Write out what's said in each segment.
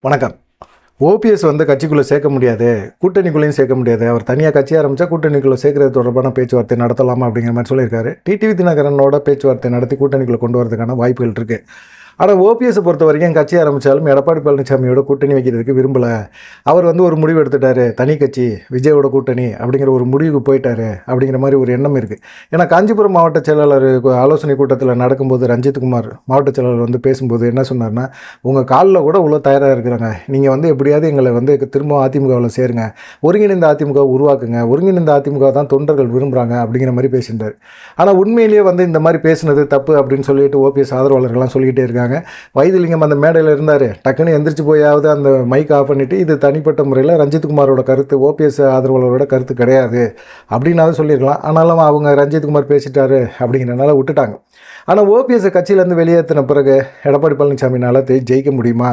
வணக்கம். ஓபிஎஸ் வந்து கட்சிக்குள்ளே சேர்க்க முடியாது, கூட்டணிக்குள்ளேயும் சேர்க்க முடியாது. அவர் தனியாக கட்சி ஆரம்பித்தா கூட்டணிக்குள்ளே சேர்க்கறது தொடர்பான பேச்சுவார்த்தை நடத்தலாமா அப்படிங்கிற மாதிரி சொல்லியிருக்காரு. டிடிவி தினகரனோட பேச்சுவார்த்தை நடத்தி கூட்டணிக்குள்ளே கொண்டு வரதுக்கான வாய்ப்புகள் இருக்குது. ஆனால் ஓபிஎஸை பொறுத்த வரைக்கும் கட்சி ஆரம்பித்தாலும் எடப்பாடி பழனிசாமியோட கூட்டணி வைக்கிறதுக்கு விரும்பலை. அவர் வந்து ஒரு முடிவு எடுத்துட்டார், தனி கட்சி விஜயோட கூட்டணி அப்படிங்கிற ஒரு முடிவுக்கு போயிட்டார் அப்படிங்கிற மாதிரி ஒரு எண்ணம் இருக்குது. ஏன்னா காஞ்சிபுரம் மாவட்ட செயலாளர் ஆலோசனை கூட்டத்தில் நடக்கும்போது ரஞ்சித்குமார் மாவட்ட செயலாளர் வந்து பேசும்போது என்ன சொன்னார்னா, உங்கள் காலில் கூட இவ்வளோ தயாராக இருக்கிறாங்க, நீங்கள் வந்து எப்படியாவது எங்களை வந்து திரும்ப அதிமுகவில் சேருங்க, ஒருங்கிணைந்த அதிமுக உருவாக்குங்க, ஒருங்கிணைந்த அதிமுக தான் தொண்டர்கள் விரும்புகிறாங்க அப்படிங்கிற மாதிரி பேசிட்டார். ஆனால் உண்மையிலேயே வந்து இந்த மாதிரி பேசுனது தப்பு அப்படின்னு சொல்லிட்டு ஓபிஎஸ் ஆதரவாளர்கள்லாம் சொல்லிக்கிட்டே இருக்காங்க. வைத்திலிங்கம் அந்த மேடையில் இருந்தார், டக்குன்னு எந்திரிச்சு போயாவது அந்த மைக் ஆஃப் பண்ணிவிட்டு இது தனிப்பட்ட முறையில் ரஞ்சித்குமாரோட கருத்து, ஓபிஎஸ் ஆதரவாளரோட கருத்து கிடையாது அப்படின்னாவது சொல்லியிருக்கலாம். ஆனாலும் அவங்க ரஞ்சித்குமார் பேசிட்டாரு அப்படிங்கிறனால விட்டுட்டாங்க. ஆனால் ஓபிஎஸ் கட்சியிலேருந்து வெளியேற்றின பிறகு எடப்பாடி பழனிசாமினால் ஜெயிக்க முடியுமா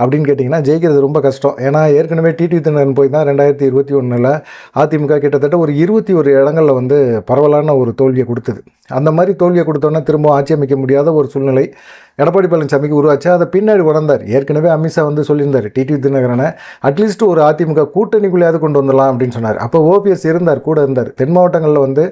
அப்படின்னு கேட்டிங்கன்னா ஜெயிக்கிறது ரொம்ப கஷ்டம். ஏன்னா ஏற்கனவே டிடிவி தினகரன் போய் தான் 2021 அதிமுக கிட்டத்தட்ட ஒரு 21 இடங்களில் வந்து பரவலான ஒரு தோல்வியை கொடுத்தது. அந்த மாதிரி தோல்வியை கொடுத்தோன்னா திரும்ப ஆட்சி அமைக்க முடியாத ஒரு சூழ்நிலை எடப்பாடி பழனிசாமிக்கு உருவாச்சு. அதை பின்னாடி உணர்ந்தார். ஏற்கனவே அமித்ஷா வந்து சொல்லியிருந்தார், டிடிவி தினகரனை அட்லீஸ்ட் ஒரு அதிமுக கூட்டணிக்குள்ளேயாவது கொண்டு வந்துடலாம் அப்படின்னு சொன்னார். அப்போ ஓபிஎஸ் இருந்தார், கூட இருந்தார். தென் மாவட்டங்களில் வந்து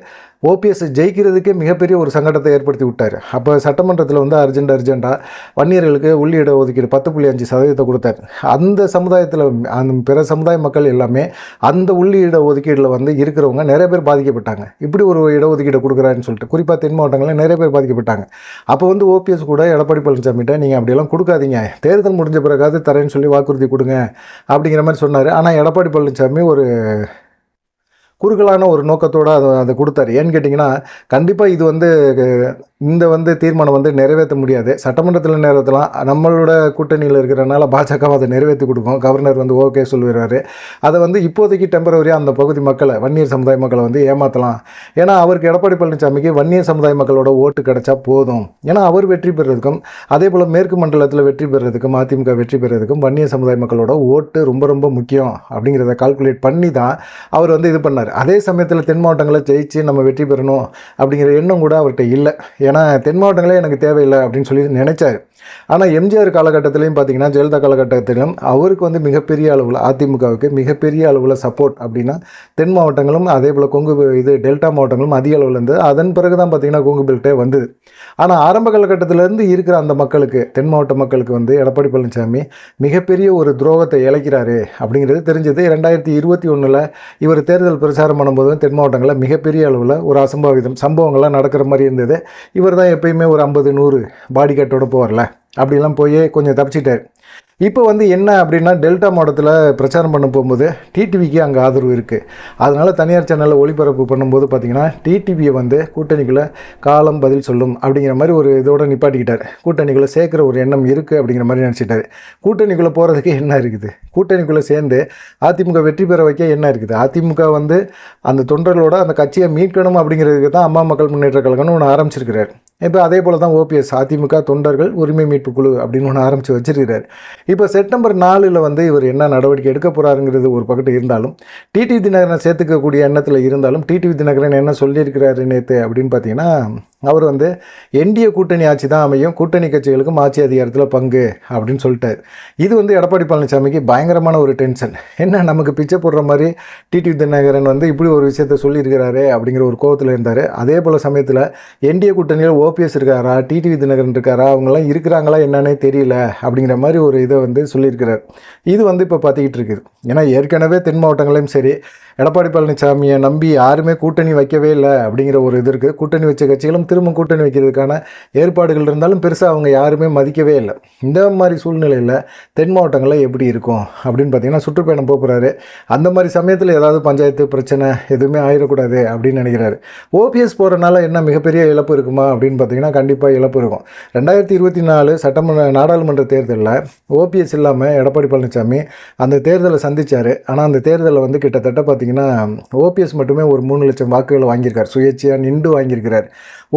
ஓபிஎஸ் ஜெயிக்கிறதுக்கே மிகப்பெரிய ஒரு சங்கடத்தை ஏற்படுத்தி விட்டார். அப்போ சட்டமன்றத்தில் வந்து அர்ஜென்ட்டாக வன்னியர்களுக்கு உள்ளிட ஒதுக்கீடு 10.5% கொடுத்தார். அந்த சமுதாயத்தில் அந்த பிற சமுதாய மக்கள் எல்லாமே அந்த உள்ளிட ஒதுக்கீடில் வந்து இருக்கிறவங்க நிறைய பேர் பாதிக்கப்பட்டாங்க. இப்படி ஒரு இடஒதுக்கீடு கொடுக்குறாருன்னு சொல்லிட்டு குறிப்பாக தென் மாவட்டங்களில் நிறைய பேர் பாதிக்கப்பட்டாங்க. அப்போ வந்து ஓபிஎஸ் கூட எடப்பாடி பழனிசாமிகிட்ட நீங்கள் அப்படியெல்லாம் கொடுக்காதீங்க, தேர்தல் முடிஞ்ச பிறகாவது தரேன்னு சொல்லி வாக்குறுதி கொடுங்க அப்படிங்கிற மாதிரி சொன்னார். ஆனால் எடப்பாடி பழனிசாமி ஒரு குறுகலான ஒரு நோக்கத்தோடு அதை கொடுத்தாரு. ஏன்னு கேட்டிங்கன்னா கண்டிப்பாக இது வந்து இந்த வந்து தீர்மானம் வந்து நிறைவேற்ற முடியாது, சட்டமன்றத்தில் நிறைவேற்றலாம், நம்மளோட கூட்டணியில் இருக்கிறனால பாஜக அதை நிறைவேற்றி கொடுக்கும், கவர்னர் வந்து ஓகே சொல்லிடுறாரு. அதை வந்து இப்போதைக்கு டெம்பரவரியாக அந்த பகுதி மக்களை, வன்னியர் சமுதாய மக்களை வந்து ஏமாற்றலாம். ஏன்னா அவருக்கு எடப்பாடி பழனிசாமிக்கு வன்னியர் சமுதாய மக்களோட ஓட்டு கிடைச்சா போதும். ஏன்னா அவர் வெற்றி பெறுறதுக்கும் அதே போல் மேற்கு மண்டலத்தில் வெற்றி பெறுறதுக்கும் அதிமுக வெற்றி பெறுறதுக்கும் வன்னியர் சமுதாய மக்களோட ஓட்டு ரொம்ப ரொம்ப முக்கியம் அப்படிங்கிறத கால்குலேட் பண்ணி தான் அவர் வந்து இது பண்ணார். அதே சமயத்தில் தென் மாவட்டங்களை ஜெயிச்சு நம்ம வெற்றி பெறணும் அப்படிங்கிற எண்ணம் கூட அவர்கிட்ட இல்லை. ஏன்னா தென் மாவட்டங்களே எனக்கு தேவையில்லை அப்படின்னு சொல்லி நினைச்சார். ஆனால் எம்ஜிஆர் காலகட்டத்திலையும் பார்த்தீங்கன்னா, ஜெயலலிதா காலகட்டத்திலும் அவருக்கு வந்து மிகப்பெரிய அளவில் அதிமுகவுக்கு மிகப்பெரிய அளவில் சப்போர்ட் அப்படின்னா தென் மாவட்டங்களும் அதே போல் கொங்கு டெல்டா மாவட்டங்களும் அதிக அளவில் இருந்தது. அதன் பிறகு தான் பார்த்தீங்கன்னா கொங்கு பெல்ட்டே வந்தது. ஆனால் ஆரம்ப காலகட்டத்திலேருந்து இருக்கிற அந்த மக்களுக்கு, தென் மாவட்ட மக்களுக்கு வந்து எடப்பாடி பழனிசாமி மிகப்பெரிய ஒரு துரோகத்தை இழைக்கிறாரு அப்படிங்கிறது தெரிஞ்சது. 2021 இவர் தேர்தல் பிரச்சாரம் பண்ணும்போது தென் மாவட்டங்களில் மிகப்பெரிய அளவில் ஒரு சம்பவங்கள்லாம் நடக்கிற மாதிரி இருந்தது. இவர் தான் எப்பயுமே ஒரு 50-100 பாடி கார்டோடு போவார்ல, அப்படிலாம் போய் கொஞ்சம் தப்பிச்சிட்டார். இப்போ வந்து என்ன அப்படின்னா, டெல்டா மாவட்டத்தில் பிரச்சாரம் பண்ண போகும்போது டிடிவிக்கு அங்கே ஆதரவு இருக்குது. அதனால் தனியார் சேனலில் ஒளிபரப்பு பண்ணும்போது பார்த்திங்கன்னா டிடிவியை வந்து கூட்டணிக்குள்ளே காலம் பதில் சொல்லும் அப்படிங்கிற மாதிரி ஒரு இதோடு நிப்பாட்டிக்கிட்டார். கூட்டணிக்குள்ளே சேர்க்குற ஒரு எண்ணம் இருக்குது அப்படிங்கிற மாதிரி நினச்சிட்டார். கூட்டணிக்குள்ளே போகிறதுக்கு என்ன இருக்குது, கூட்டணிக்குள்ளே சேர்ந்து அதிமுக வெற்றி பெற வைக்க என்ன இருக்குது, அதிமுக வந்து அந்த தொண்டர்களோட அந்த கட்சியை மீட்கணும் அப்படிங்கிறதுக்கு தான் அம்மா மக்கள் முன்னேற்ற கழகம்னு ஒன்று ஆரம்பிச்சிருக்கிறார். இப்போ அதே போல் தான் ஓபிஎஸ் அதிமுக தொண்டர்கள் உரிமை மீட்பு குழு அப்படின்னு ஒன்று ஆரம்பித்து வச்சிருக்கிறார். இப்போ செப்டம்பர் 4 வந்து இவர் என்ன நடவடிக்கை எடுக்க போகிறாருங்கிறது ஒரு பக்கத்து இருந்தாலும், டிடிவி தினகரனை சேர்த்துக்கக்கூடிய எண்ணத்தில் இருந்தாலும், டிடிவி தினகரன் என்ன சொல்லியிருக்கிறாரு நேற்று அப்படின்னு பார்த்தீங்கன்னா, அவர் வந்து என்டிஏ கூட்டணி ஆட்சி தான் அமையும், கூட்டணி கட்சிகளுக்கும் ஆட்சி அதிகாரத்தில் பங்கு அப்படின்னு சொல்லிட்டார். இது வந்து எடப்பாடி பழனிசாமிக்கு பயங்கரமான ஒரு டென்ஷன். என்ன நமக்கு பிச்சை போடுற மாதிரி டிடிவி தினகரன் வந்து இப்படி ஒரு விஷயத்த சொல்லியிருக்கிறாரு அப்படிங்கிற ஒரு கோவத்தில் இருந்தார். அதே போல் சமயத்தில் என்டிஏ கூட்டணியில் ஓபிஎஸ் இருக்காரா, டிடிவி தினகரன் இருக்காரா, அவங்களாம் இருக்கிறாங்களா என்னன்னே தெரியல அப்படிங்கிற மாதிரி ஒரு இதை வந்து சொல்லியிருக்கிறார். இது வந்து இப்போ பார்த்துக்கிட்டு இருக்குது. ஏன்னா ஏற்கனவே தென் மாவட்டங்களையும் சரி எடப்பாடி பழனிசாமியை நம்பி யாருமே கூட்டணி வைக்கவே இல்லை அப்படிங்கிற ஒரு இது இருக்குது. கூட்டணி வச்ச கட்சிகளும் திரும்ப கூட்டணி வைக்கிறதுக்கான ஏற்பாடுகள் இருந்தாலும் பெருசாக அவங்க யாருமே மதிக்கவே இல்லை. இந்த மாதிரி சூழ்நிலையில் தென் மாவட்டங்களில் எப்படி இருக்கும் அப்படின்னு பார்த்தீங்கன்னா, சுற்றுப்பயணம் போகிறாரு. அந்த மாதிரி சமயத்தில் ஏதாவது பஞ்சாயத்து பிரச்சனை எதுவுமே ஆயிடக்கூடாது அப்படின்னு நினைக்கிறாரு. ஓபிஎஸ் போகிறனால என்ன மிகப்பெரிய இழப்பு இருக்குமா அப்படின்னு பார்த்தீங்கன்னா, கண்டிப்பாக இழப்பு இருக்கும். 2024 நாடாளுமன்ற தேர்தலில் ஓபிஎஸ் இல்லாமல் எடப்பாடி பழனிசாமி அந்த தேர்தலை சந்தித்தார். ஆனால் அந்த தேர்தலில் வந்து கிட்டத்தட்ட பார்த்தீங்கன்னா ஓபிஎஸ் மட்டுமே ஒரு 3 லட்சம் வாக்குகளை வாங்கியிருக்கார், சுயேட்சையாக நின்று வாங்கியிருக்கிறார்.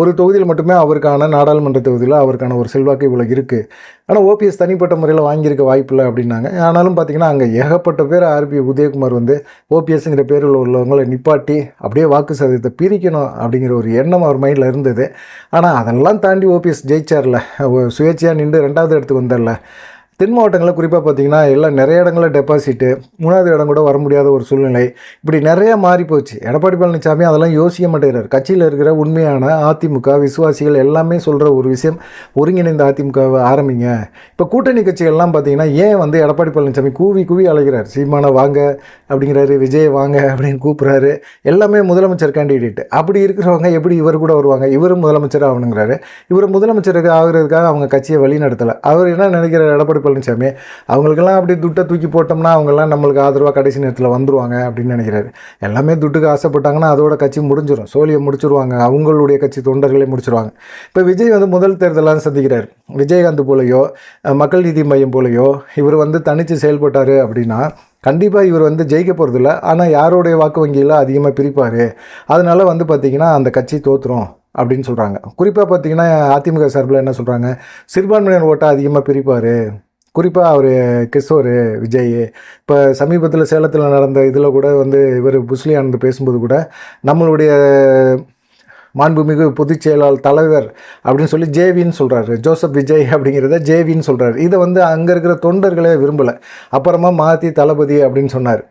ஒரு தொகுதியில் மட்டுமே அவருக்கான நாடாளுமன்ற தொகுதியில் அவருக்கான ஒரு செல்வாக்கு இவ்வளோ இருக்குது. ஆனால் ஓபிஎஸ் தனிப்பட்ட முறையில் வாங்கியிருக்க வாய்ப்பில்லை அப்படின்னாங்க. ஆனாலும் பார்த்திங்கன்னா அங்கே ஏகப்பட்ட பேர் ஆர்பி உதயகுமார் வந்து ஓபிஎஸ்ங்கிற பேரில் உள்ளவங்களை நிப்பாட்டி அப்படியே வாக்கு சதவீதத்தை பிரிக்கணும் அப்படிங்கிற ஒரு எண்ணம் அவர் மைண்டில் இருந்தது. ஆனால் அதெல்லாம் தாண்டி ஓபிஎஸ் ஜெயிச்சார்ல, சுயேட்சையாக நின்று 2வது இடத்துக்கு வந்தார்ல. தென் மாவட்டங்களில் குறிப்பாக பார்த்தீங்கன்னா எல்லாம் நிறைய இடங்களில் டெபாசிட்டு, 3வது இடம் கூட வர முடியாத ஒரு சூழ்நிலை, இப்படி நிறையா மாறி போச்சு. எடப்பாடி பழனிசாமி அதெல்லாம் யோசிக்க மாட்டேங்கிறார். கட்சியில் இருக்கிற உண்மையான அதிமுக விசுவாசிகள் எல்லாமே சொல்கிற ஒரு விஷயம், ஒருங்கிணைந்த அதிமுகவை ஆரம்பிங்க. இப்போ கூட்டணி கட்சிகள்லாம் பார்த்தீங்கன்னா ஏன் வந்து எடப்பாடி பழனிசாமி கூவி கூவி அழைக்கிறார், சீமானை வாங்க அப்படிங்கிறாரு, விஜய் வாங்க அப்படின்னு கூப்பிட்றாரு. எல்லாமே முதலமைச்சர் கேண்டிடேட். அப்படி இருக்கிறவங்க எப்படி இவர் கூட வருவாங்க? இவரும் முதலமைச்சர் ஆகணுங்கிறாரு. இவர் முதலமைச்சருக்கு ஆகிறதுக்காக அவங்க கட்சியை வழி நடத்தலை. அவர் என்ன நினைக்கிறார் எடப்பாடி பழனிசாமி, அவங்களுக்கெல்லாம் அப்படி துட்டை தூக்கி போட்டோம்னா அவங்கெல்லாம் நம்மளுக்கு ஆதரவாக கடைசி நேரத்தில் வந்துருவாங்க அப்படின்னு நினைக்கிறாரு. எல்லாமே துட்டுக்கு ஆசைப்பட்டாங்கன்னா அதோட கட்சி முடிஞ்சிடும், சோழியை முடிச்சிருவாங்க, அவங்களுடைய கட்சி தொண்டர்களே முடிச்சிருவாங்க. இப்போ விஜய் வந்து முதல் தேர்தலாம் சந்திக்கிறார். விஜயகாந்த் போலையோ மக்கள் நீதி மையம் போலையோ இவர் வந்து தனித்து செயல்பட்டார் அப்படின்னா கண்டிப்பாக இவர் வந்து ஜெயிக்க போகிறதில்ல. ஆனால் யாரோடைய வாக்கு வங்கியில் அதிகமாக பிரிப்பார், அதனால் வந்து பார்த்திங்கன்னா அந்த கட்சி தோற்றுரும் அப்படின்னு சொல்கிறாங்க. குறிப்பாக பார்த்திங்கன்னா அதிமுக சார்பில் என்ன சொல்கிறாங்க, சிறுபான்மையினர் ஓட்டை அதிகமாக பிரிப்பார். குறிப்பாக அவர் கிஷோர் விஜய் இப்போ சமீபத்தில் சேலத்தில் நடந்த இதில் கூட வந்து இவர் புஸ்லி ஆனந்த் பேசும்போது கூட நம்மளுடைய மாண்புமிகு பொதுச் செயலாளர் தலைவர் அப்படின்னு சொல்லி ஜேவின்னு சொல்கிறாரு, ஜோசப் விஜய் அப்படிங்கிறத ஜேவின்னு சொல்கிறாரு. இதை வந்து அங்கே இருக்கிற தொண்டர்களே விரும்பலை. அப்புறமா மாற்றி தளபதி அப்படின்னு சொன்னார்.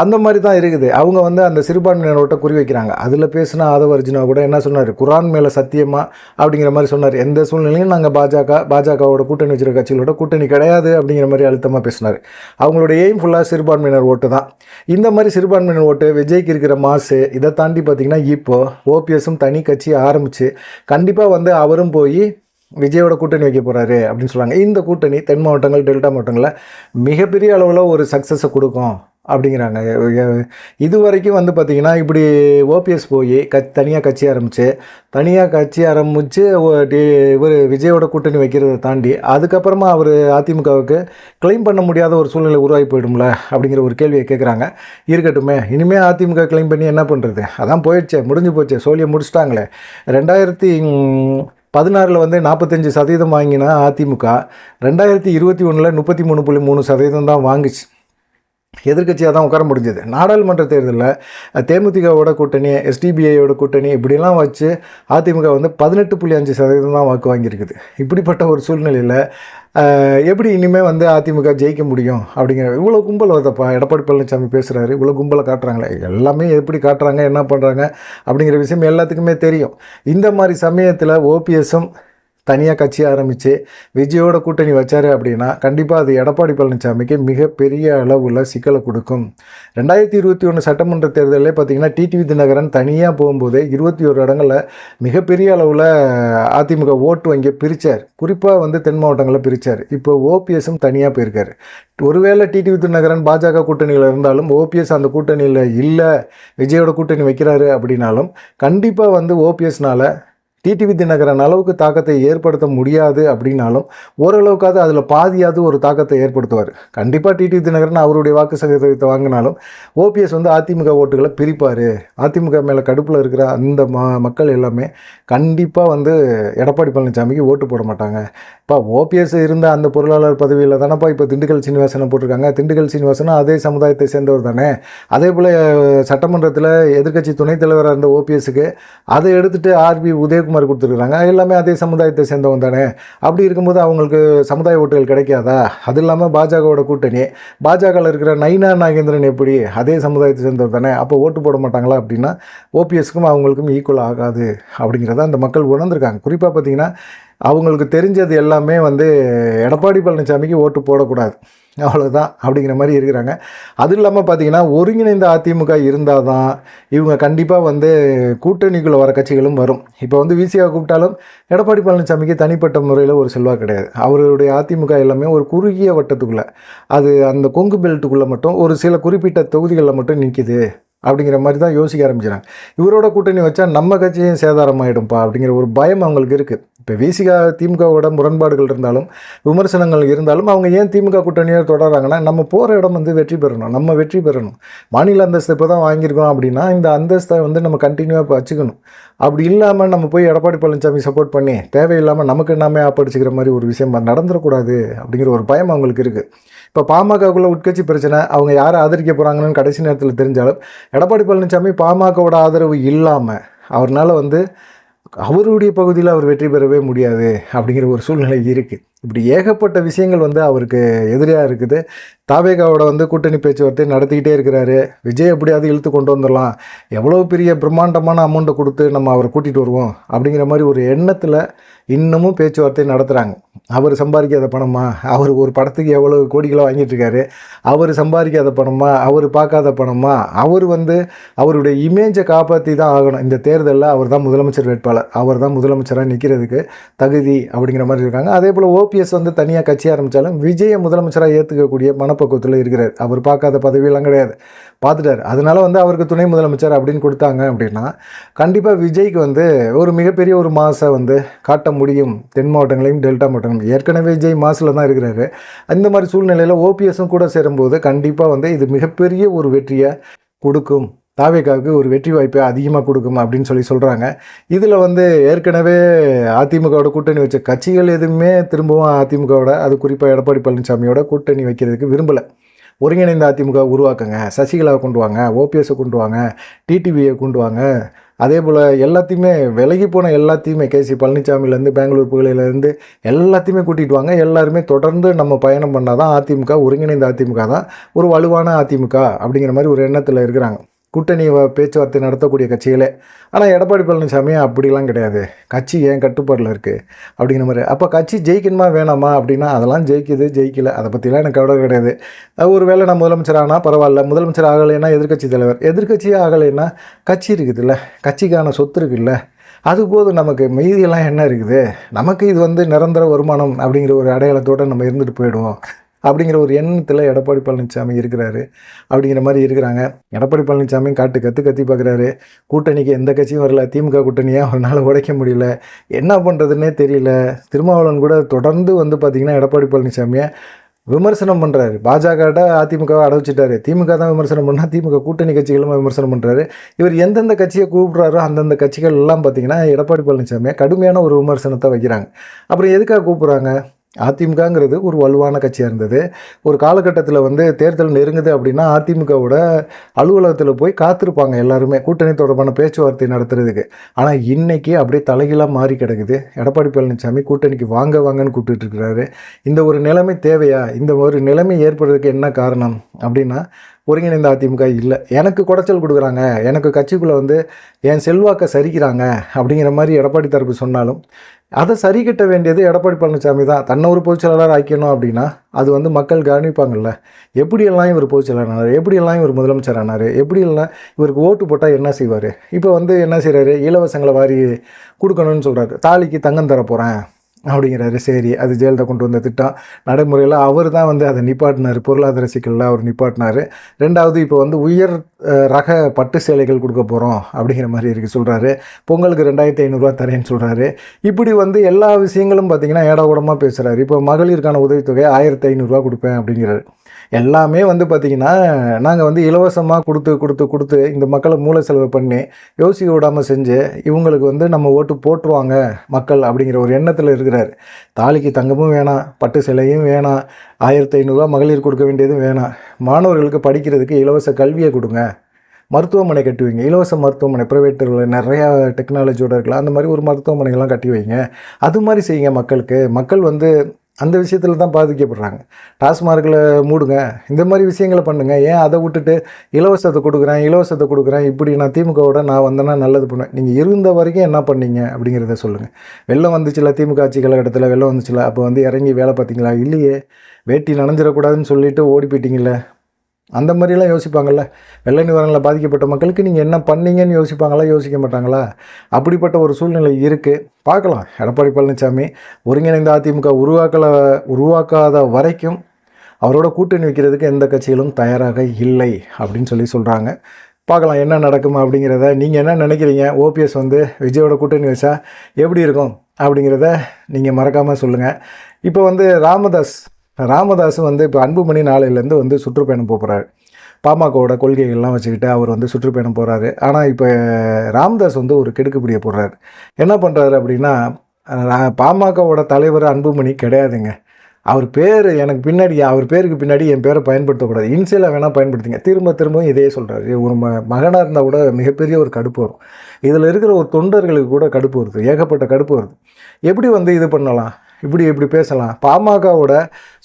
அந்த மாதிரி தான் இருக்குது. அவங்க வந்து அந்த சிறுபான்மையினரோட்ட குறி வைக்கிறாங்க. அதில் பேசினா ஆதவ அர்ஜுனா கூட என்ன சொன்னார், குரான் மேலே சத்தியமா அப்படிங்கிற மாதிரி சொன்னார். எந்த சூழ்நிலையும் நாங்கள் பாஜகவோட கூட்டணி வச்சுருக்க கட்சிகளோட கூட்டணி கிடையாது அப்படிங்கிற மாதிரி அழுத்தமாக பேசினார். அவங்களோட எய்ம் ஃபுல்லாக சிறுபான்மையினர் ஓட்டு தான். இந்த மாதிரி சிறுபான்மையினர் ஓட்டு விஜய்க்கு இருக்கிற மாசு, இதை தாண்டி பார்த்திங்கன்னா இப்போது ஓபிஎஸும் தனி கட்சி ஆரம்பித்து கண்டிப்பாக வந்து அவரும் போய் விஜயோட கூட்டணி வைக்க போகிறாரு அப்படின்னு சொல்கிறாங்க. இந்த கூட்டணி தென் மாவட்டங்கள் டெல்டா மாவட்டங்களில் மிகப்பெரிய அளவில் ஒரு சக்ஸஸை கொடுக்கும் அப்படிங்கிறாங்க. இது வரைக்கும் வந்து பார்த்திங்கன்னா இப்படி ஓபிஎஸ் போய் தனியாக கட்சி ஆரம்பித்து இவர் விஜயோட கூட்டணி வைக்கிறத தாண்டி அதுக்கப்புறமா அவர் அதிமுகவுக்கு கிளைம் பண்ண முடியாத ஒரு சூழ்நிலை உருவாகி போயிடும்ல அப்படிங்கிற ஒரு கேள்வியை கேட்குறாங்க. இருக்கட்டுமே, இனிமேல் அதிமுக கிளைம் பண்ணி என்ன பண்ணுறது, அதான் போயிடுச்சே, முடிஞ்சு போச்சே, சோழியை முடிச்சிட்டாங்களே. 2016 வந்து 45% வாங்கினா அதிமுக 2021 33.3% தான் வாங்குச்சு. எதிர்கட்சியாக தான் உட்கார முடிஞ்சது. நாடாளுமன்ற தேர்தலில் தேமுதிகவோட கூட்டணி, எஸ்டிபிஐயோட கூட்டணி இப்படிலாம் வச்சு அதிமுக வந்து 18.5% தான் வாக்கு வாங்கியிருக்குது. இப்படிப்பட்ட ஒரு சூழ்நிலையில் எப்படி இனிமேல் வந்து அதிமுக ஜெயிக்க முடியும் அப்படிங்கிற இவ்வளோ கும்பல் வருதப்பா. எடப்பாடி பழனிசாமி பேசுகிறாரு, இவ்வளோ கும்பலை காட்டுறாங்களே, எல்லாமே எப்படி காட்டுறாங்க, என்ன பண்ணுறாங்க அப்படிங்கிற விஷயம் எல்லாத்துக்குமே தெரியும். இந்த மாதிரி சமயத்தில் ஓபிஎஸும் தனியாக கட்சி ஆரம்பித்து விஜயோட கூட்டணி வச்சார் அப்படின்னா கண்டிப்பாக அது எடப்பாடி பழனிசாமிக்கு மிகப்பெரிய அளவில் சிக்கலை கொடுக்கும். 2021 சட்டமன்ற தேர்தலில் பார்த்திங்கன்னா டிடிவி தினகரன் தனியாக போகும்போது 21 இடங்களில் மிகப்பெரிய அளவில் அதிமுக ஓட்டு வங்கியை பிரித்தார். குறிப்பாக வந்து தென் மாவட்டங்களில் பிரித்தார். இப்போ ஓபிஎஸும் தனியாக போயிருக்காரு. ஒருவேளை டிடிவி தினகரன் பாஜக கூட்டணியில் இருந்தாலும் ஓபிஎஸ் அந்த கூட்டணியில் இல்லை, விஜயோட கூட்டணி வைக்கிறாரு அப்படின்னாலும் கண்டிப்பாக வந்து ஓபிஎஸ்னால் டிடிவி தினகரன் அளவுக்கு தாக்கத்தை ஏற்படுத்த முடியாது அப்படின்னாலும் ஓரளவுக்காவது அதில் பாதியாவது ஒரு தாக்கத்தை ஏற்படுத்துவார். கண்டிப்பாக டிடிவி தினகரன் அவருடைய வாக்கு சதவீதத்தை வாங்கினாலும் ஓபிஎஸ் வந்து அதிமுக ஓட்டுகளை பிரிப்பார். அதிமுக மேலே கடுப்பில் இருக்கிற அந்த மக்கள் எல்லாமே கண்டிப்பாக வந்து எடப்பாடி பழனிசாமிக்கு ஓட்டு போட மாட்டாங்க. இப்போ ஓபிஎஸ் இருந்த அந்த பொருளாளர் பதவியில் தானேப்பா இப்போ திண்டுக்கல் சீனிவாசனை போட்டிருக்காங்க. திண்டுக்கல் சீனிவாசனும் அதே சமுதாயத்தை சேர்ந்தவர் தானே. அதே போல் சட்டமன்றத்தில் எதிர்க்கட்சி துணைத் தலைவராக இருந்த ஓபிஎஸ்க்கு அதை எடுத்துகிட்டு ஆர்பி உதயகுமார் கொடுத்துருக்குறாங்க. எல்லாமே அதே சமுதாயத்தை சேர்ந்தவங்க தானே. அப்படி இருக்கும்போது அவங்களுக்கு சமுதாய ஓட்டுகள் கிடைக்காதா? அது இல்லாமல் பாஜகவோட கூட்டணி, பாஜகவில் இருக்கிற நயினா நாகேந்திரன் எப்படி அதே சமுதாயத்தை சேர்ந்தவர் தானே. அப்போ ஓட்டு போட மாட்டாங்களா அப்படின்னா ஓபிஎஸ்க்கும் அவங்களுக்கும் ஈக்குவல் ஆகாது அப்படிங்கிறத அந்த மக்கள் உணர்ந்திருக்காங்க. குறிப்பாக பார்த்திங்கன்னா அவங்களுக்கு தெரிஞ்சது எல்லாமே வந்து எடப்பாடி பழனிசாமிக்கு ஓட்டு போடக்கூடாது, அவ்வளோதான் அப்படிங்கிற மாதிரி இருக்கிறாங்க. அது இல்லாமல் பார்த்திங்கன்னா ஒருங்கிணைந்த அதிமுக இருந்தால் தான் இவங்க கண்டிப்பாக வந்து கூட்டணிக்குள்ளே வர கட்சிகளும் வரும். இப்போ வந்து விசியாக கூப்பிட்டாலும் எடப்பாடி பழனிசாமிக்கு தனிப்பட்ட முறையில் ஒரு செல்வாக்கு கிடையாது. அவருடைய அதிமுக எல்லாமே ஒரு குறுகிய வட்டத்துக்குள்ளே, அது அந்த கொங்கு பெல்ட்டுக்குள்ளே மட்டும் ஒரு சில குறிப்பிட்ட தொகுதிகளில் மட்டும் நிற்கிது அப்படிங்கிற மாதிரி தான் யோசிக்க ஆரம்பிச்சிடாங்க. இவரோட கூட்டணி வச்சா நம்ம கட்சியும் சேதாரமாயிடும்ப்பா அப்படிங்கிற ஒரு பயம் அவங்களுக்கு இருக்குது. இப்போ விசிகா திமுகவோட முரண்பாடுகள் இருந்தாலும் விமர்சனங்கள் இருந்தாலும் அவங்க ஏன் திமுக கூட்டணியை தொடர்றாங்கன்னா நம்ம போகிற இடம் வந்து வெற்றி பெறணும், நம்ம வெற்றி பெறணும். மாநில அந்தஸ்து இப்போ தான் வாங்கியிருக்கோம் அப்படின்னா இந்த அந்தஸ்தை வந்து நம்ம கண்டினியூவாக வச்சுக்கணும். அப்படி இல்லாமல் நம்ம போய் எடப்பாடி பழனிசாமி சப்போர்ட் பண்ணி தேவையில்லாமல் நமக்கு நாமே ஆப்படிச்சிக்கிற மாதிரி ஒரு விஷயம் நடந்துடக்கூடாது அப்படிங்கிற ஒரு பயம் அவங்களுக்கு இருக்குது. இப்போ பாமகக்குள்ளே உட்கட்சி பிரச்சனை, அவங்க யாரை ஆதரிக்க போகிறாங்கன்னு கடைசி நேரத்தில் தெரிஞ்சாலும் எடப்பாடி பழனிசாமி பாமகவோட ஆதரவு இல்லாமல் அவர்னால் வந்து அவருடைய பகுதியில் அவர் வெற்றி பெறவே முடியாது அப்படிங்கிற ஒரு சூழ்நிலை இருக்குது. இப்படி ஏகப்பட்ட விஷயங்கள் வந்து அவருக்கு எதிரியாக இருக்குது. தாவேகாவோட வந்து கூட்டணி பேச்சுவார்த்தை நடத்திக்கிட்டே இருக்கிறாரு. விஜய் எப்படியாவது இழுத்து கொண்டு வந்துடலாம், எவ்வளோ பெரிய பிரம்மாண்டமான அமௌண்ட்டை கொடுத்து நம்ம அவரை கூட்டிகிட்டு வருவோம் அப்படிங்கிற மாதிரி ஒரு எண்ணத்தில் இன்னமும் பேச்சுவார்த்தை நடத்துகிறாங்க. அவர் சம்பாதிக்காத பணமா, அவர் ஒரு படத்துக்கு எவ்வளோ கோடிகளை வாங்கிட்டு இருக்காரு, அவர் சம்பாதிக்காத பணமா, அவர் பார்க்காத பணமா, அவர் வந்து அவருடைய இமேஜை காப்பாற்றி தான் ஆகணும். இந்த தேர்தலில் அவர் தான் முதலமைச்சர் வேட்பாளர், அவர் தான் முதலமைச்சராக நிற்கிறதுக்கு தகுதி அப்படிங்கிற மாதிரி இருக்காங்க. அதே போல் ஓபிஎஸ் வந்து தனியாக கட்சி ஆரம்பித்தாலும் விஜயை முதலமைச்சராக ஏற்றுக்கக்கூடிய மனப்பக்குவத்தில் இருக்கிறார். அவர் பார்க்காத பதவியெல்லாம் கிடையாது, பார்த்துட்டார். அதனால வந்து அவருக்கு துணை முதலமைச்சர் அப்படின்னு கொடுத்தாங்க அப்படின்னா கண்டிப்பாக விஜய்க்கு வந்து ஒரு மிகப்பெரிய ஒரு மாசை வந்து காட்ட முடியும். தென் மாவட்டங்களையும் டெல்டா மாவட்டங்களும் ஏற்கனவே விஜய் மாசில் தான் இருக்கிறாரு. அந்த மாதிரி சூழ்நிலையில் ஓபிஎஸும் கூட சேரும்போது கண்டிப்பாக வந்து இது மிகப்பெரிய ஒரு வெற்றியை கொடுக்கும், தாவேகாவுக்கு ஒரு வெற்றி வாய்ப்பை அதிகமாக கொடுக்கும் அப்படின்னு சொல்கிறாங்க. இதில் வந்து ஏற்கனவே அதிமுகவோட கூட்டணி வச்ச கட்சிகள் எதுவுமே திரும்பவும் அதிமுகவோட, அது குறிப்பாக எடப்பாடி பழனிசாமியோட கூட்டணி வைக்கிறதுக்கு விரும்பலை. ஒருங்கிணைந்த அதிமுக உருவாக்குங்க, சசிகலாவை கொண்டு வாங்க, ஓபிஎஸை கொண்டு வாங்க, டிடிவியை கொண்டு வாங்க, அதே போல் எல்லாத்தையுமே விலகி போன எல்லாத்தையுமே கேசி பழனிசாமிலேருந்து பெங்களூர் புகழையிலேருந்து எல்லாத்தையுமே கூட்டிகிட்டு வாங்க, எல்லாருமே தொடர்ந்து நம்ம பயணம் பண்ணால் தான் அதிமுக, ஒருங்கிணைந்த அதிமுக தான் ஒரு வலுவான அதிமுக அப்படிங்கிற மாதிரி ஒரு எண்ணத்தில் இருக்கிறாங்க கூட்டணி பேச்சுவார்த்தை நடத்தக்கூடிய கட்சிகளே. ஆனால் எடப்பாடி பழனிசாமி அப்படிலாம் கிடையாது, கட்சி ஏன் கட்டுப்பாடில் இருக்குது அப்படிங்கிற மாதிரி. அப்போ கட்சி ஜெயிக்கணுமா வேணாமா அப்படின்னா அதெல்லாம் ஜெயிக்குது ஜெயிக்கலை அதை பற்றிலாம் எனக்கு கவலை கிடையாது. ஒரு வேளை நான் முதலமைச்சர் ஆனால் பரவாயில்ல, முதலமைச்சர் ஆகலைன்னா எதிர்க்கட்சி தலைவர், எதிர்க்கட்சியே ஆகலைன்னா கட்சி இருக்குதுல்ல, கட்சிக்கான சொத்து இருக்குல்ல, அது போதும் நமக்கு. மீதியெல்லாம் என்ன இருக்குது நமக்கு, இது வந்து நிரந்தர வருமானம் அப்படிங்கிற ஒரு அடையாளத்தோடு நம்ம இருந்துட்டு போயிடுவோம் அப்படிங்கிற ஒரு எண்ணத்தில் எடப்பாடி பழனிசாமி இருக்கிறாரு அப்படிங்கிற மாதிரி இருக்கிறாங்க. எடப்பாடி பழனிசாமி கத்தி பார்க்குறாரு. கூட்டணிக்கு எந்த கட்சியும் வரல, திமுக கூட்டணியாக அவரால் உடைக்க முடியல, என்ன பண்ணுறதுன்னே தெரியல. திருமாவளவன் கூட தொடர்ந்து வந்து பார்த்திங்கன்னா எடப்பாடி பழனிசாமியை விமர்சனம் பண்ணுறாரு. பாஜகட்ட அதிமுகவை அடைச்சிட்டாரு, திமுக தான் விமர்சனம் பண்ணால் திமுக கூட்டணி கட்சிகளும் விமர்சனம் பண்ணுறாரு. இவர் எந்தெந்த கட்சியை கூப்பிட்றாரோ அந்தந்த கட்சிகள் எல்லாம் பார்த்திங்கன்னா எடப்பாடி பழனிசாமியை கடுமையான ஒரு விமர்சனத்தை வைக்கிறாங்க. அப்புறம் எதுக்காக கூப்பிட்றாங்க? அதிமுகங்கிறது ஒரு வலுவான கட்சியாக இருந்தது. ஒரு காலகட்டத்தில் வந்து தேர்தல் நெருங்குது அப்படின்னா அதிமுகவோட அலுவலகத்தில் போய் காத்திருப்பாங்க எல்லாருமே கூட்டணி தொடர்பான பேச்சுவார்த்தை நடத்துறதுக்கு. ஆனால் இன்றைக்கி அப்படியே தலைகீழாக மாறி கிடக்குது. எடப்பாடி பழனிசாமி கூட்டணிக்கு வாங்க வாங்கன்னு கூப்பிட்டு இருக்கிறாரு. இந்த ஒரு நிலைமை தேவையா? இந்த ஒரு நிலைமை ஏற்படுறதுக்கு என்ன காரணம் அப்படின்னா ஒருங்கிணைந்த அதிமுக இல்லை, எனக்கு குடைச்சல் கொடுக்குறாங்க, எனக்கு கட்சிக்குள்ளே வந்து என் செல்வாக்கை சரிக்கிறாங்க அப்படிங்கிற மாதிரி எடப்பாடி தரப்பு சொன்னாலும் அதை சரி கட்ட வேண்டியது எடப்பாடி பழனிசாமி தான். தன்னை ஒரு பொதுச்செயலாளர் ஆக்கணும் அப்படின்னா அது வந்து மக்கள் கவனிப்பாங்கள்ல. எப்படியெல்லாம் இவர் பொதுச்செயலாளர் ஆனார், எப்படியெல்லாம் இவர் முதலமைச்சர் ஆனார், எப்படியெல்லாம் இவருக்கு ஓட்டு போட்டால் என்ன செய்வார். இப்போ வந்து என்ன செய்கிறாரு, இலவசங்களை வாரி கொடுக்கணும்னு சொல்கிறாரு, தாலிக்கு தங்கம் தர போகிறேன் அப்படிங்கிறாரு. சரி, அது ஜெயலலிதா கொண்டு வந்த திட்டம், நடைமுறையில் அவர் தான் வந்து அதை நிப்பாட்டினார், பொருளாதார சிக்கலில் அவர் நிப்பாட்டினார். ரெண்டாவது இப்போ வந்து உயர் ரக பட்டு சேலைகள் கொடுக்க போகிறோம் அப்படிங்கிற மாதிரி இருக்குது சொல்கிறாரு. பொங்கலுக்கு 2500 தரேன்னு சொல்கிறாரு. இப்படி வந்து எல்லா விஷயங்களும் பார்த்திங்கன்னா ஏடாகூடமாக பேசுகிறாரு. இப்போ மகளிருக்கான உதவித்தொகை 1500 கொடுப்பேன் அப்படிங்கிறாரு. எல்லாமே வந்து பார்த்திங்கன்னா நாங்கள் வந்து இலவசமாக கொடுத்து இந்த மக்களை மூளை செலவு பண்ணி யோசிக்க விடாமல் செஞ்சு இவங்களுக்கு வந்து நம்ம ஓட்டு போட்டுருவாங்க மக்கள் அப்படிங்கிற ஒரு எண்ணத்தில் இருக்கிறார். தாலிக்கு தங்கமும் வேணாம், பட்டு சிலையும் வேணாம், 1500 மகளிர் கொடுக்க வேண்டியதும் வேணாம், மாணவர்களுக்கு படிக்கிறதுக்கு இலவச கல்வியை கொடுங்க, மருத்துவமனை கட்டி வைங்க, இலவச மருத்துவமனை ப்ரைவேட்டில் நிறையா டெக்னாலஜியோடு இருக்கலாம், அந்த மாதிரி ஒரு மருத்துவமனைகள்லாம் கட்டி வைங்க, அது மாதிரி செய்யுங்க மக்களுக்கு. மக்கள் வந்து அந்த விஷயத்தில் தான் பாதிக்கப்படுறாங்க. டாஸ்மார்க்கில் மூடுங்க, இந்த மாதிரி விஷயங்களை பண்ணுங்கள். ஏன் அதை விட்டுட்டு இலவசத்தை கொடுக்குறேன் இப்படி நான் திமுகவோட நான் வந்தேன்னா நல்லது பண்ணுவேன். நீங்கள் இருந்த வரைக்கும் என்ன பண்ணீங்க அப்படிங்கிறத சொல்லுங்கள். வெள்ளம் வந்துச்சுல, திமுக ஆட்சி காலகட்டத்தில் வெள்ளம் வந்துச்சுல, அப்போ வந்து இறங்கி வேலை பார்த்தீங்களா? இல்லையே, வேட்டி நனைஞ்சிடக்கூடாதுன்னு சொல்லிட்டு ஓடி போயிட்டீங்களே. அந்த மாதிரிலாம் யோசிப்பாங்கள்ல. வெள்ள நிவாரணத்தில் பாதிக்கப்பட்ட மக்களுக்கு நீங்கள் என்ன பண்ணீங்கன்னு யோசிப்பாங்களா? யோசிக்க மாட்டாங்களா? அப்படிப்பட்ட ஒரு சூழ்நிலை இருக்குது. பார்க்கலாம். எடப்பாடி பழனிசாமி ஒருங்கிணைந்த அதிமுக உருவாக்காத வரைக்கும் அவரோட கூட்டணி வைக்கிறதுக்கு எந்த கட்சிகளும் தயாராக இல்லை அப்படின்னு சொல்கிறாங்க. பார்க்கலாம் என்ன நடக்கும் அப்படிங்கிறத. நீங்கள் என்ன நினைக்கிறீங்க? ஓபிஎஸ் வந்து விஜயோட கூட்டணி வச்சா எப்படி இருக்கும் அப்படிங்கிறத நீங்கள் மறக்காமல் சொல்லுங்கள். இப்போ வந்து ராமதாஸ் வந்து இப்போ அன்புமணி நாளையிலேருந்து வந்து சுற்றுப்பயணம் போகிறாரு. பாமகவோட கொள்கைகள்லாம் வச்சுக்கிட்டு அவர் வந்து சுற்றுப்பயணம் போகிறாரு. ஆனால் இப்போ ராமதாஸ் வந்து ஒரு கெடுக்குப்பிடியை போடுறாரு. என்ன பண்ணுறாரு அப்படின்னா, பாமகவோட தலைவர் அன்புமணி கிடையாதுங்க, அவர் பேர் எனக்கு பின்னாடி, அவர் பேருக்கு பின்னாடி என் பேரை பயன்படுத்தக்கூடாது, இன்சியலாக வேணால் பயன்படுத்திங்க, திரும்பவும் இதே சொல்கிறாரு. ஒரு மகனாக இருந்தால் கூட மிகப்பெரிய ஒரு கடுப்பு வரும். இதில் இருக்கிற ஒரு தொண்டர்களுக்கு கூட கடுப்பு வருது, ஏகப்பட்ட கடுப்பு வருது. எப்படி வந்து இது பண்ணலாம்? இப்படி பேசலாம். பாமகவோட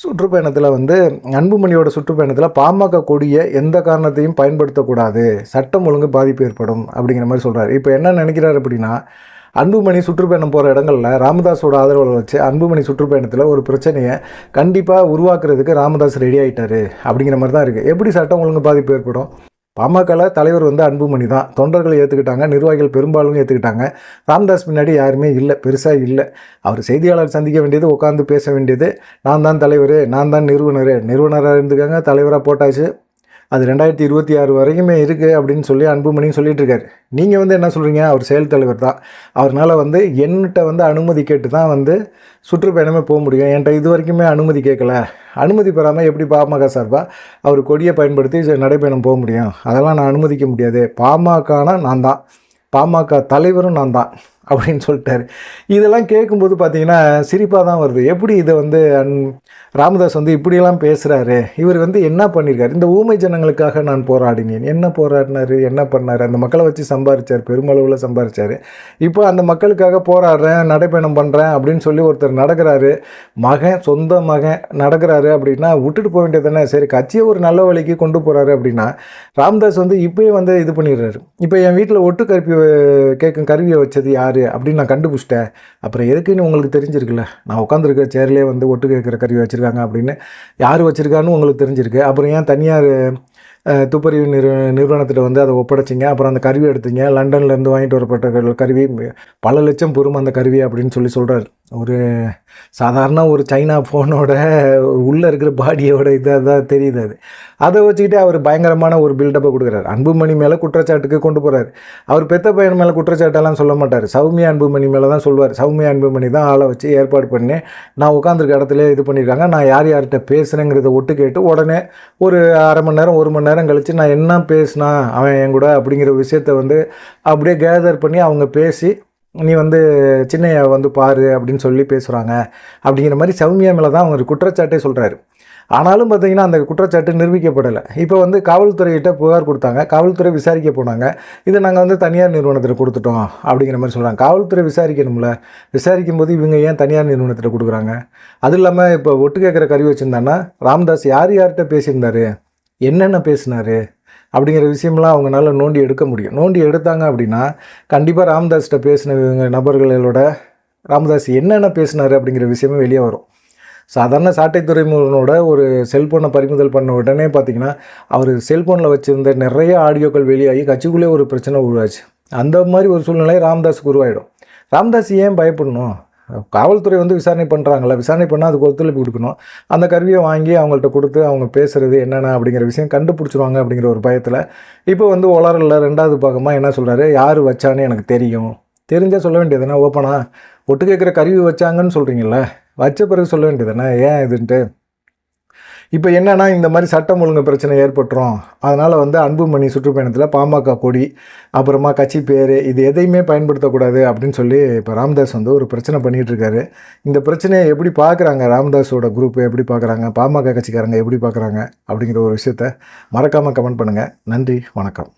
சுற்றுப்பயணத்தில் வந்து அன்புமணியோட சுற்றுப்பயணத்தில் பாமக கொடியை எந்த காரணத்தையும் பயன்படுத்தக்கூடாது, சட்டம் ஒழுங்கு பாதிப்பு ஏற்படும் அப்படிங்கிற மாதிரி சொல்கிறார். இப்போ என்ன நினைக்கிறாரு அப்படின்னா, அன்புமணி சுற்றுப்பயணம் போகிற இடங்களில் ராமதாஸோட ஆதரவில் வச்சு அன்புமணி சுற்றுப்பயணத்தில் ஒரு பிரச்சனையை கண்டிப்பாக உருவாக்குறதுக்கு ராமதாஸ் ரெடி ஆகிட்டாரு அப்படிங்கிற மாதிரி தான் இருக்குது. எப்படி சட்டம் ஒழுங்கு பாதிப்பு ஏற்படும்? பாமகவில் தலைவர் வந்து அன்புமணி தான். தொண்டர்களை ஏற்றுக்கிட்டாங்க, நிர்வாகிகள் பெரும்பாலும் ஏற்றுக்கிட்டாங்க. ராமதாஸ் பின்னாடி யாருமே இல்லை, பெருசாக இல்லை. அவர் செய்தியாளர் சந்திக்க வேண்டியது, உட்காந்து பேச வேண்டியது, நான் தான் தலைவர், நான் தான் நிறுவனராக இருந்துக்காங்க, தலைவராக போட்டாச்சு, அது 2026 வரைக்குமே இருக்குது அப்படின்னு சொல்லி அன்புமணியும் சொல்லிட்டு இருக்காரு. நீங்கள் வந்து என்ன சொல்கிறீங்க? அவர் செயல் தலைவர் தான். அவர்னால் வந்து என்கிட்ட வந்து அனுமதி கேட்டு தான் வந்து சுற்றுப்பயணமே போக முடியும். என்கிட்ட இது வரைக்குமே அனுமதி கேட்கல. அனுமதி பெறாமல் எப்படி பாமக சார்பாக அவர் கொடியை பயன்படுத்தி நடைப்பயணம் போக முடியும்? அதெல்லாம் நான் அனுமதிக்க முடியாது. பாமகனா நான் தான், பாமக தலைவரும் நான் தான் அப்படின்னு சொல்லிட்டாரு. இதெல்லாம் கேட்கும்போது பார்த்தீங்கன்னா சிரிப்பாக தான் வருது. எப்படி இதை வந்து ராமதாஸ் வந்து இப்படியெல்லாம் பேசுகிறாரு? இவர் வந்து என்ன பண்ணியிருக்காரு? இந்த ஊமை ஜனங்களுக்காக நான் போராடினேன். என்ன போராடினார், என்ன பண்ணார்? அந்த மக்களை வச்சு சம்பாரித்தார், பெருமளவில் சம்பாரித்தார். இப்போ அந்த மக்களுக்காக போராடுறேன், நடைப்பயணம் பண்ணுறேன் அப்படின்னு சொல்லி ஒருத்தர் நடக்கிறாரு, சொந்த மகன் நடக்கிறாரு அப்படின்னா விட்டுட்டு போக வேண்டியது தானே? சரி, கட்சியை ஒரு நல்ல வழிக்கு கொண்டு போகிறாரு அப்படின்னா ராமதாஸ் வந்து இப்போயே வந்து இது பண்ணிடுறாரு. இப்போ என் வீட்டில் ஒட்டு கேட்கும் கருவியை வச்சது யார் அப்படின்னு நான் கண்டுபிடிச்சிட்டேன். அப்புறம் எதுக்குன்னு உங்களுக்கு தெரிஞ்சிருக்குல்ல, நான் உட்காந்துருக்க சேர்லேயே வந்து ஒட்டு கேட்குற கருவி வச்சுருக்காங்க அப்படின்னு யார் வச்சுருக்கான்னு உங்களுக்கு தெரிஞ்சிருக்கு. அப்புறம் ஏன் தனியார் துப்பறிவு நிறுவனத்தில் வந்து அதை ஒப்படைச்சிங்க, அப்புறம் அந்த கருவி எடுத்தீங்க, லண்டன்லேருந்து வாங்கிட்டு வரப்பட்ட கருவி, பல லட்சம் பெறும் அந்த கருவி அப்படின்னு சொல்கிறார். ஒரு சாதாரண ஒரு சைனா ஃபோனோட உள்ளே இருக்கிற பாடியோட இதாக தான் தெரியுது. அதை வச்சுக்கிட்டு அவர் பயங்கரமான ஒரு பில்டப்பை கொடுக்குறாரு. அன்புமணி மேலே குற்றச்சாட்டுக்கு கொண்டு போகிறார். அவர் பெத்த பையன் மேலே குற்றச்சாட்டெல்லாம் சொல்ல மாட்டார். சௌமியா அன்புமணி மேலே தான் சொல்லுவார். சௌமியா அன்புமணி தான் ஆளை வச்சு ஏற்பாடு பண்ணி நான் உட்காந்துருக்க இடத்துல இது பண்ணியிருக்காங்க, நான் யார்கிட்ட பேசுகிறேங்கிறத ஒட்டு கேட்டு உடனே ஒரு அரை மணி நேரம் 1 மணி நேரம் கழித்து நான் என்ன பேசினா அவன் என் கூட அப்படிங்கிற விஷயத்த வந்து அப்படியே கேதர் பண்ணி அவங்க பேசி நீ வந்து சின்னையை வந்து பாரு அப்படின்னு சொல்லி பேசுகிறாங்க அப்படிங்கிற மாதிரி சௌமியா மேலே தான் அவங்க குற்றச்சாட்டே சொல்கிறாரு. ஆனாலும் பார்த்தீங்கன்னா அந்த குற்றச்சாட்டு நிரூபிக்கப்படலை. இப்போ வந்து காவல்துறையிட்ட புகார் கொடுத்தாங்க, காவல்துறை விசாரிக்க போனாங்க. இதை நாங்கள் வந்து தனியார் நிறுவனத்தில் கொடுத்துட்டோம் அப்படிங்கிற மாதிரி சொல்கிறாங்க. காவல்துறை விசாரிக்கணும்ல, விசாரிக்கும் போது இவங்க ஏன் தனியார் நிறுவனத்தில் கொடுக்குறாங்க? அதுவும் இல்லாமல் இப்போ ஒட்டு கேட்குற கருவி வச்சுருந்தாங்கன்னா ராமதாஸ் யார்கிட்ட பேசியிருந்தாரு, என்னென்ன பேசினார் அப்படிங்கிற விஷயம்லாம் அவங்களால நோண்டி எடுக்க முடியும். நோண்டி எடுத்தாங்க அப்படின்னா கண்டிப்பாக ராமதாஸ்கிட்ட பேசின நபர்களோட ராமதாஸ் என்னென்ன பேசினார் அப்படிங்கிற விஷயமே வெளியே வரும். சாதாரண சாட்டை துறைமுகனோட ஒரு செல்ஃபோனை பறிமுதல் பண்ண உடனே பார்த்திங்கன்னா அவர் செல்ஃபோனில் வச்சுருந்த நிறைய ஆடியோக்கள் வெளியாகி கட்சிக்குள்ளே ஒரு பிரச்சனை உருவாச்சு. அந்த மாதிரி ஒரு சூழ்நிலை ராமதாஸுக்கு உருவாயிடும். ராமதாஸ் ஏன் பயப்படணும்? காவல்துறை வந்து விசாரணை பண்ணுறாங்களா, விசாரணை பண்ணால் அதுக்கு ஒத்துழைப்பு கொடுக்கணும். அந்த கருவியை வாங்கி அவங்கள்ட்ட கொடுத்து அவங்க பேசுகிறது என்னென்ன அப்படிங்கிற விஷயம் கண்டுபிடிச்சிருவாங்க அப்படிங்கிற ஒரு பயத்தில் இப்போ வந்து உளறல 2வது பாகமாக என்ன சொல்கிறாரு, யார் வச்சான்னு எனக்கு தெரியும், தெரிஞ்சால் சொல்ல வேண்டியதுனா ஓப்பனா ஒட்டு கேட்குற கருவி வச்சாங்கன்னு சொல்கிறீங்கள, வச்ச பிறகு சொல்ல வேண்டியதுனா ஏன் இதுன்ட்டு. இப்போ என்னென்னா இந்த மாதிரி சட்டம் ஒழுங்கு பிரச்சனை ஏற்பட்டுரும், அதனால் வந்து அன்புமணி சுற்றுப்பயணத்தில் பாமக கொடி அப்புறமா கட்சி பேர் இது எதையுமே பயன்படுத்தக்கூடாது அப்படின்னு சொல்லி இப்போ ராமதாஸ் வந்து ஒரு பிரச்சனை பண்ணிகிட்ருக்காரு. இந்த பிரச்சனையை எப்படி பார்க்குறாங்க, ராமதாஸோட குரூப் எப்படி பார்க்குறாங்க, பாமக கட்சிக்காரங்க எப்படி பார்க்குறாங்க அப்படிங்கிற ஒரு விஷயத்த மறக்காமல் கமெண்ட் பண்ணுங்கள். நன்றி, வணக்கம்.